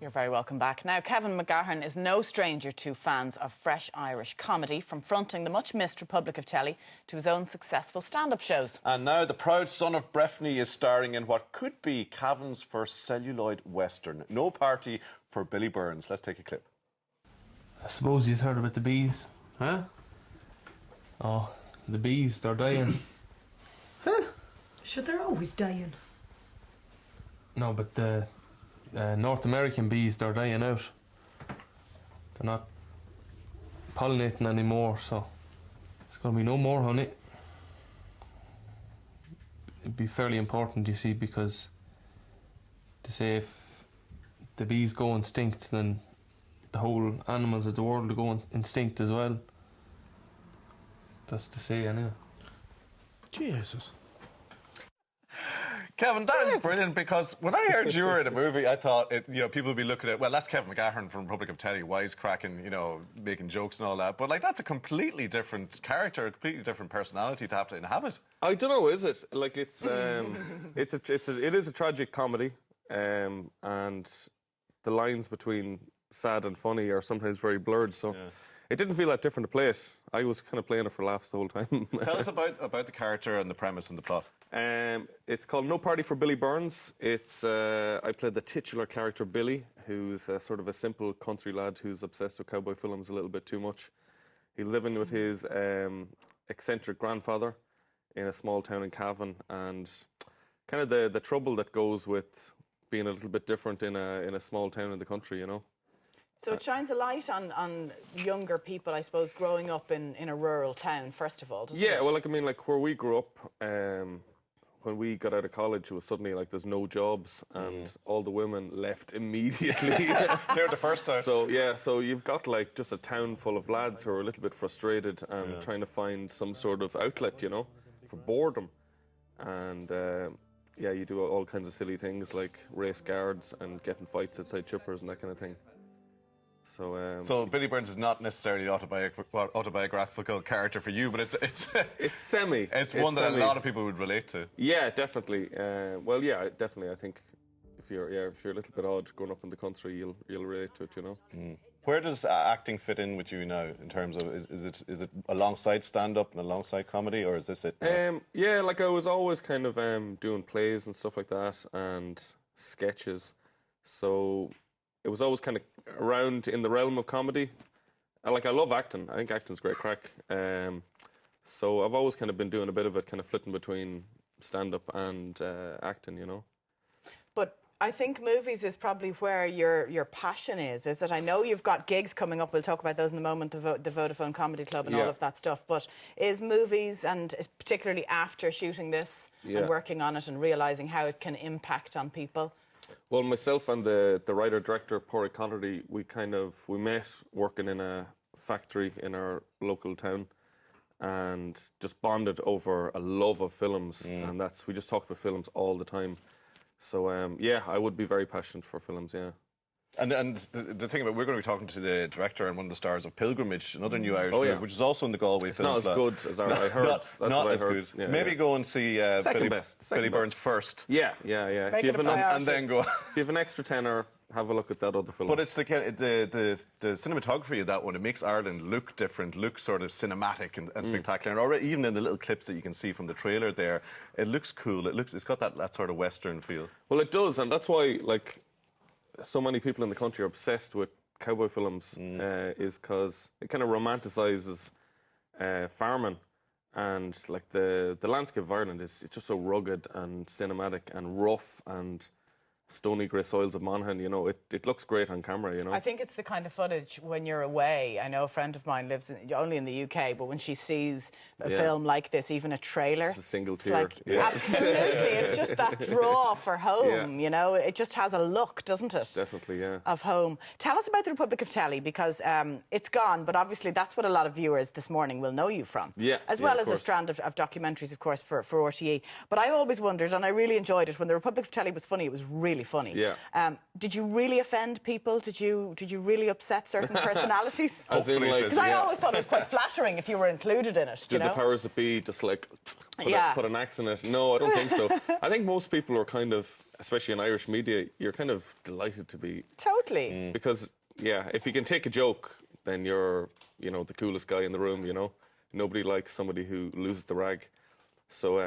You're very welcome back. Now, Cavan McGahern is no stranger to fans of fresh Irish comedy, from fronting the much-missed Republic of Telly to his own successful stand-up shows. And now the proud son of Breffni is starring in what could be Cavan's first celluloid western, No Party for Billy Burns. Let's take a clip. I suppose you've heard about the bees, huh? Oh, the bees, they're dying. Huh? Sure, they're always dying. No, but the North American bees, they're dying out. They're not pollinating anymore, so there's going to be no more honey. It'd be fairly important, you see, because to say if the bees go extinct, then the whole animals of the world will go extinct as well. That's to say, anyway. Jesus. Cavan, that is brilliant, because when I heard you were in a movie, I thought, people would be looking at, well, that's Cavan McGahern from Republic of Telly, wisecracking, making jokes and all that. But, that's a completely different character, a completely different personality to have to inhabit. I don't know, is it? Like, it is a tragic comedy, and the lines between sad and funny are sometimes very blurred, so... Yeah. It didn't feel that different to play it. I was kind of playing it for laughs the whole time. Tell us about the character and the premise and the plot. It's called No Party for Billy Burns. I played the titular character Billy, who's sort of a simple country lad who's obsessed with cowboy films a little bit too much. He's living with his eccentric grandfather in a small town in Cavan, and kind of the trouble that goes with being a little bit different in a small town in the country, So it shines a light on younger people, I suppose, growing up in a rural town, first of all, doesn't it? Yeah, well, where we grew up, when we got out of college, it was suddenly there's no jobs, and all the women left immediately. They're the first time. So you've got just a town full of lads who are a little bit frustrated and trying to find some sort of outlet, for boredom. And you do all kinds of silly things like race guards and getting fights outside chippers and that kind of thing. So Billy Burns is not necessarily an autobiographical character for you, but it's semi. It's one that a lot of people would relate to. Yeah, definitely. Definitely. I think if you're a little bit odd growing up in the country, you'll relate to it. Where does acting fit in with you now in terms of is it alongside stand-up and alongside comedy, or is this it? I was always kind of doing plays and stuff like that and sketches, so it was always kind of around in the realm of comedy. I love acting. I think acting's great crack. So I've always kind of been doing a bit of it, kind of flitting between stand-up and acting, But I think movies is probably where your passion is it? I know you've got gigs coming up. We'll talk about those in a moment, the Vodafone Comedy Club and all of that stuff. But is movies, and particularly after shooting this and working on it and realising how it can impact on people... Well, myself and the writer-director, Pádraig Connerty, we met working in a factory in our local town and just bonded over a love of films. And we just talked about films all the time. So, I would be very passionate for films, yeah. And the thing about, we're going to be talking to the director and one of the stars of Pilgrimage, another new Irish movie, which is also in the Galway It's Film not as good as I heard. That's what I heard. Yeah, Maybe go and see Billy Burns first. Yeah. If you have and then go. If you have an extra tenner, have a look at that other film. But it's the cinematography of that one. It makes Ireland look different, look sort of cinematic and spectacular. And already, even in the little clips that you can see from the trailer there, it looks cool. It's got that sort of Western feel. Well, it does, and that's why so many people in the country are obsessed with cowboy films, is because it kind of romanticises farming, and the landscape of Ireland it's just so rugged and cinematic and rough and stony grey soils of Monaghan, it looks great on camera, I think it's the kind of footage when you're away. I know a friend of mine lives only in the UK, but when she sees a film like this, even a trailer... It's a single tear. Absolutely. It's just that draw for home, It just has a look, doesn't it? Definitely, yeah. Of home. Tell us about the Republic of Telly, because it's gone, but obviously that's what a lot of viewers this morning will know you from. Yeah. As well as a strand of documentaries, of course, for RTE. But I always wondered, and I really enjoyed it, when the Republic of Telly was funny, it was really really funny. Yeah. Did you really offend people? Did you really upset certain personalities? As in, like, because I always thought it was quite flattering if you were included in it. Did the powers that be just like put an axe in it? No, I don't think so. I think most people are kind of, especially in Irish media, you're kind of delighted to be. Totally. Because, if you can take a joke, then you're, the coolest guy in the room, Nobody likes somebody who loses the rag. So,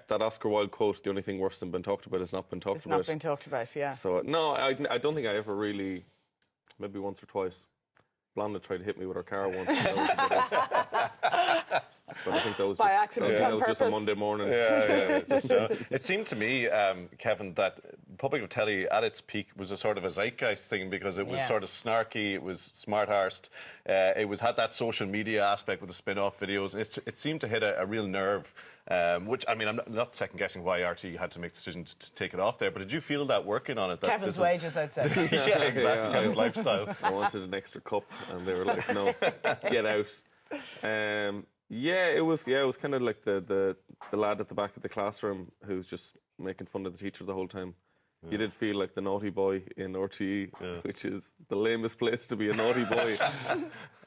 that Oscar Wilde quote, the only thing worse than been talked about has not been talked about. It's not been talked about, yeah. So, no, I don't think I ever really, maybe once or twice. Blonda tried to hit me with her car once. But I think that was by accident, that was just a Monday morning. It seemed to me, Kevin, that Republic of Telly at its peak was a sort of a zeitgeist thing because it was sort of snarky, it was smart-arsed, it had that social media aspect with the spin-off videos. It seemed to hit a real nerve, which, I mean, I'm not second-guessing why RT had to make the decision to take it off there, but did you feel that working on it? That Kevin's wages, I'd say. yeah, exactly, Kevin's lifestyle. I wanted an extra cup, and they were like, no, get out. It was kind of like the lad at the back of the classroom who's just making fun of the teacher the whole time. You did feel like the naughty boy in RTE, which is the lamest place to be a naughty boy.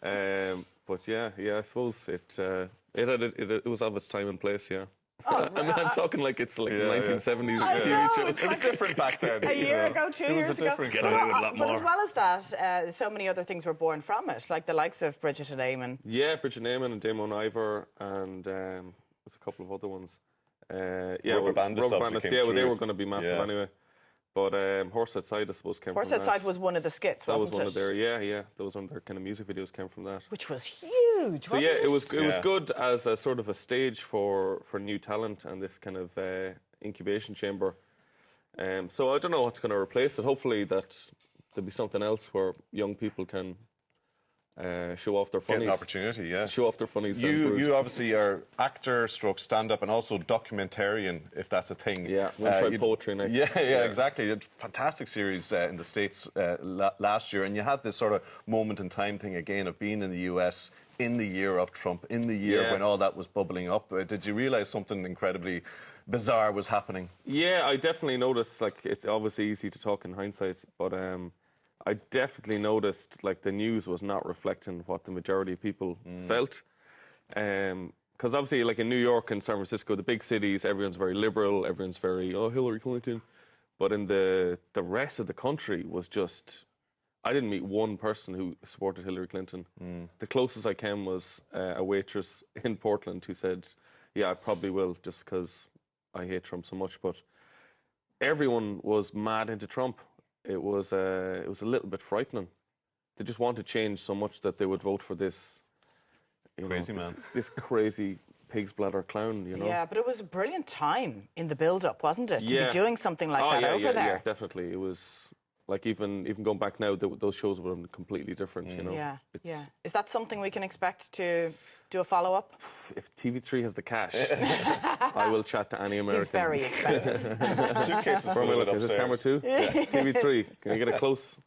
But I suppose it was of its time and place, yeah. Oh, I mean, I'm talking like it's like 1970s TV show. It was different back then. A year ago, 2 years ago. Get away with a lot more. But as well as that, so many other things were born from it, like the likes of Bridget and Eamon. Yeah, Bridget and Eamon and Damon Ivor, and there's a couple of other ones. Rubber Bandits, they were going to be massive anyway. But Horsehead Side, I suppose, came from that. Horsehead Side was one of the skits, wasn't it? That was one of their, that was one of their kind of music videos came from that. Which was huge, So it was good as a sort of a stage for new talent and this kind of incubation chamber. So I don't know what's going to replace it. Hopefully that there'll be something else where young people can show off their funnies. Get an opportunity, yeah. Show off their funnies. You obviously are actor, stroke stand-up, and also documentarian, if that's a thing. Yeah, we'll try poetry next. Yeah, exactly. You had a fantastic series in the States last year, and you had this sort of moment in time thing again of being in the US in the year of Trump, in the year when all that was bubbling up. Did you realise something incredibly bizarre was happening? Yeah, I definitely noticed, like, it's obviously easy to talk in hindsight, but I definitely noticed, like, the news was not reflecting what the majority of people felt. Because obviously, like, in New York and San Francisco, the big cities, everyone's very liberal, everyone's very, Hillary Clinton. But in the rest of the country was just... I didn't meet one person who supported Hillary Clinton. The closest I came was a waitress in Portland who said, I probably will, just because I hate Trump so much. But everyone was mad into Trump. It was a little bit frightening. They just want to change so much that they would vote for this crazy man, this crazy pig's bladder clown. Yeah, but it was a brilliant time in the build-up, wasn't it? To be Yeah. doing something like that over there. Yeah, definitely. It was like even going back now, those shows would have been completely different. Yeah. Is that something we can expect to do a follow-up? If TV3 has the cash, I will chat to any American. It's very expensive. Suitcases full of it Is upstairs. it camera 2? TV3. Can you get a close?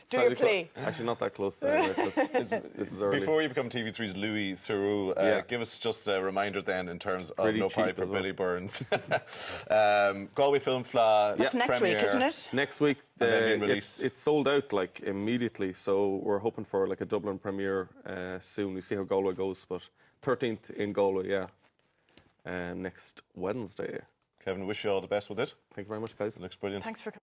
Do your plea. Actually, not that close. This is early. Before you become TV3's Louis Theroux, give us just a reminder then in terms of Pretty No Party cheap for as well. Billy Burns. Galway Film Fleadh. That's next week, isn't it? Next week, And then being released. it's sold out like immediately. So we're hoping for like a Dublin premiere soon. We see how Galway goes, but 13th in Galway, next Wednesday. Kevin, wish you all the best with it. Thank you very much, guys. It looks brilliant. Thanks for coming.